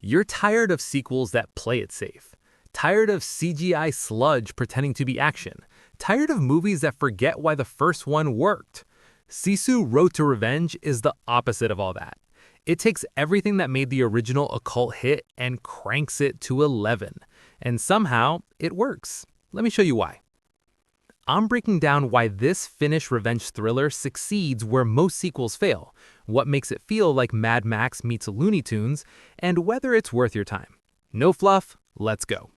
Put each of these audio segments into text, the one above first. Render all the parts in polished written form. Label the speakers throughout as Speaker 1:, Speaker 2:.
Speaker 1: You're tired of sequels that play it safe. Tired of CGI sludge pretending to be action. Tired of movies that forget why the first one worked. Sisu Road to Revenge is the opposite of all that. It takes everything that made the original a cult hit and cranks it to 11. And somehow, it works. Let me show you why. I'm breaking down why this Finnish revenge thriller succeeds where most sequels fail, what makes it feel like Mad Max meets Looney Tunes, and whether it's worth your time. No fluff, let's go.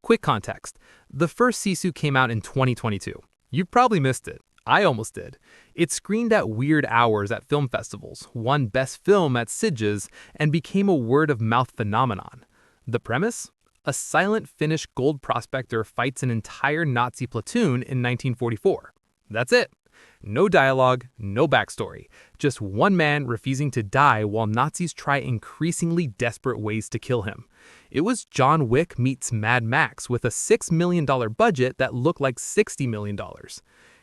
Speaker 1: Quick context. The first Sisu came out in 2022. You've probably missed it. I almost did. It screened at weird hours at film festivals, won Best Film at Sitges, and became a word-of-mouth phenomenon. The premise? A silent Finnish gold prospector fights an entire Nazi platoon in 1944. That's it. No dialogue, no backstory. Just one man refusing to die while Nazis try increasingly desperate ways to kill him. It was John Wick meets Mad Max with a $6 million budget that looked like $60 million.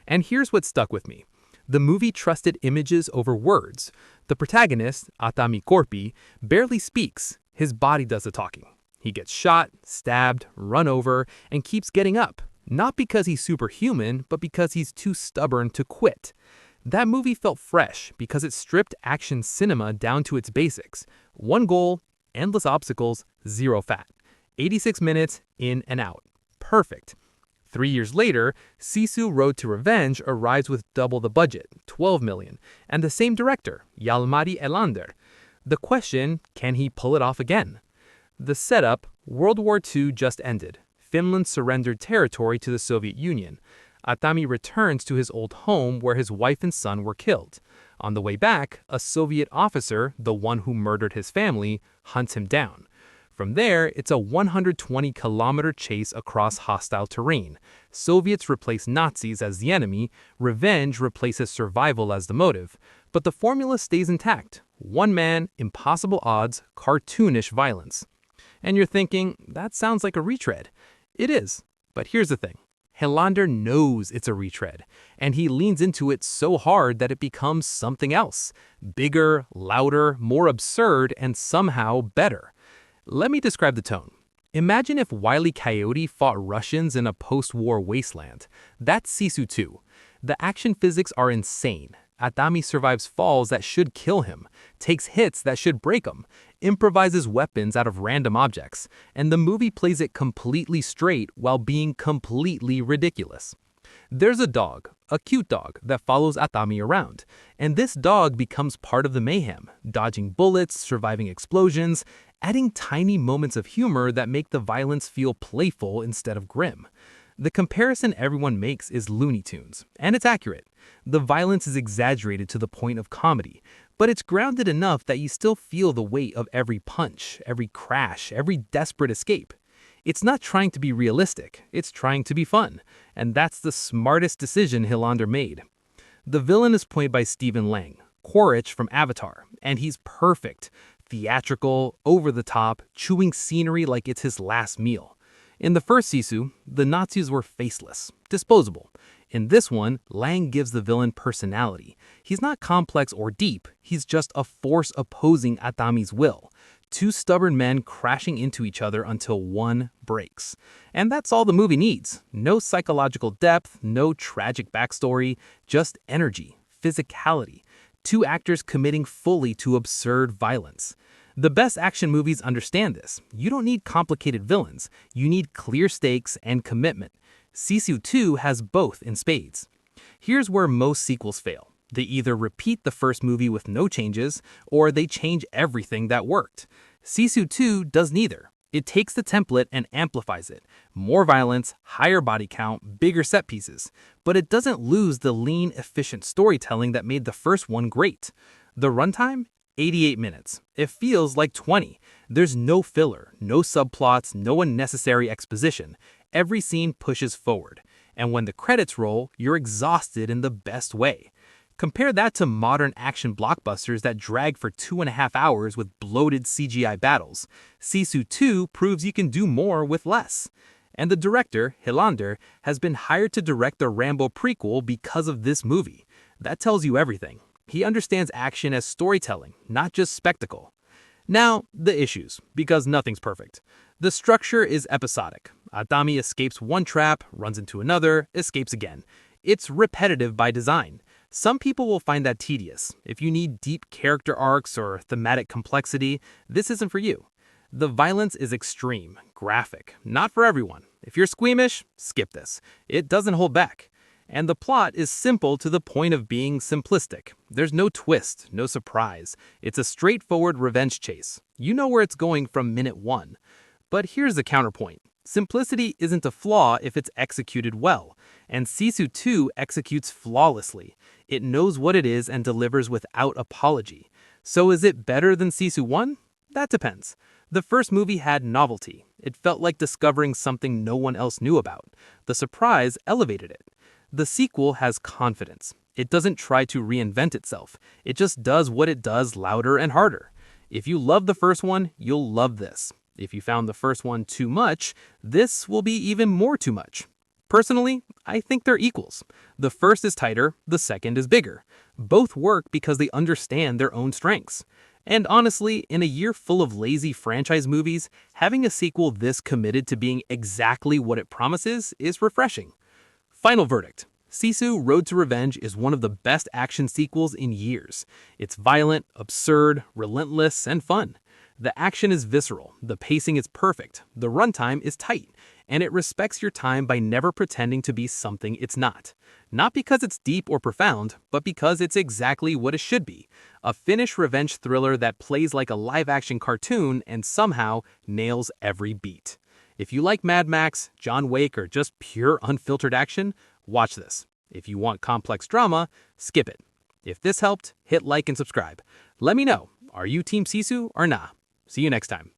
Speaker 1: And here's what stuck with me. The movie trusted images over words. The protagonist, Atami Korpi, barely speaks. His body does the talking. He gets shot, stabbed, run over, and keeps getting up. Not because he's superhuman, but because he's too stubborn to quit. That movie felt fresh because it stripped action cinema down to its basics. One goal, endless obstacles, zero fat. 86 minutes, in and out. Perfect. 3 years later, Sisu Road to Revenge arrives with double the budget, $12 million, and the same director, Jalmari Helander. The question, can he pull it off again? The setup, World War II just ended. Finland surrendered territory to the Soviet Union. Atami returns to his old home where his wife and son were killed. On the way back, a Soviet officer, the one who murdered his family, hunts him down. From there, it's a 120-kilometer chase across hostile terrain. Soviets replace Nazis as the enemy, revenge replaces survival as the motive. But the formula stays intact. One man, impossible odds, cartoonish violence. And you're thinking, that sounds like a retread. It is. But here's the thing. Helander knows it's a retread, and he leans into it so hard that it becomes something else. Bigger, louder, more absurd, and somehow better. Let me describe the tone. Imagine if Wile E. Coyote fought Russians in a post-war wasteland. That's Sisu 2. The action physics are insane. Atami survives falls that should kill him, takes hits that should break him, improvises weapons out of random objects, and the movie plays it completely straight while being completely ridiculous. There's a dog, a cute dog, that follows Atami around, and this dog becomes part of the mayhem, dodging bullets, surviving explosions, adding tiny moments of humor that make the violence feel playful instead of grim. The comparison everyone makes is Looney Tunes, and it's accurate. The violence is exaggerated to the point of comedy, but it's grounded enough that you still feel the weight of every punch, every crash, every desperate escape. It's not trying to be realistic, it's trying to be fun, and that's the smartest decision Helander made. The villain is played by Stephen Lang, Quaritch from Avatar, and he's perfect. Theatrical, over the top, chewing scenery like it's his last meal. In the first Sisu, the Nazis were faceless, disposable. In this one, Lang gives the villain personality. He's not complex or deep, he's just a force opposing Atami's will. Two stubborn men crashing into each other until one breaks. And that's all the movie needs. No psychological depth, no tragic backstory, just energy, physicality. Two actors committing fully to absurd violence. The best action movies understand this. You don't need complicated villains. You need clear stakes and commitment. Sisu 2 has both in spades. Here's where most sequels fail. They either repeat the first movie with no changes, or they change everything that worked. Sisu 2 does neither. It takes the template and amplifies it. More violence, higher body count, bigger set pieces. But it doesn't lose the lean, efficient storytelling that made the first one great. The runtime? 88 minutes. It feels like 20. There's no filler, no subplots, no unnecessary exposition. Every scene pushes forward. And when the credits roll, you're exhausted in the best way. Compare that to modern action blockbusters that drag for 2.5 hours with bloated CGI battles. Sisu 2 proves you can do more with less. And the director, Helander, has been hired to direct the Rambo prequel because of this movie. That tells you everything. He understands action as storytelling, not just spectacle. Now, the issues, because nothing's perfect. The structure is episodic. Atami escapes one trap, runs into another, escapes again. It's repetitive by design. Some people will find that tedious. If you need deep character arcs or thematic complexity, this isn't for you. The violence is extreme, graphic, not for everyone. If you're squeamish, skip this. It doesn't hold back. And the plot is simple to the point of being simplistic. There's no twist, no surprise. It's a straightforward revenge chase. You know where it's going from minute one. But here's the counterpoint. Simplicity isn't a flaw if it's executed well, and Sisu 2 executes flawlessly. It knows what it is and delivers without apology. So is it better than Sisu 1? That depends. The first movie had novelty. It felt like discovering something no one else knew about. The surprise elevated it. The sequel has confidence. It doesn't try to reinvent itself. It just does what it does louder and harder. If you love the first one, you'll love this. If you found the first one too much, this will be even more too much. Personally, I think they're equals. The first is tighter, the second is bigger. Both work because they understand their own strengths. And honestly, in a year full of lazy franchise movies, having a sequel this committed to being exactly what it promises is refreshing. Final verdict. Sisu Road to Revenge is one of the best action sequels in years. It's violent, absurd, relentless, and fun. The action is visceral, the pacing is perfect, the runtime is tight, and it respects your time by never pretending to be something it's not. Not because it's deep or profound, but because it's exactly what it should be. A Finnish revenge thriller that plays like a live-action cartoon and somehow nails every beat. If you like Mad Max, John Wick, or just pure unfiltered action, watch this. If you want complex drama, skip it. If this helped, hit like and subscribe. Let me know, are you Team Sisu or nah? See you next time.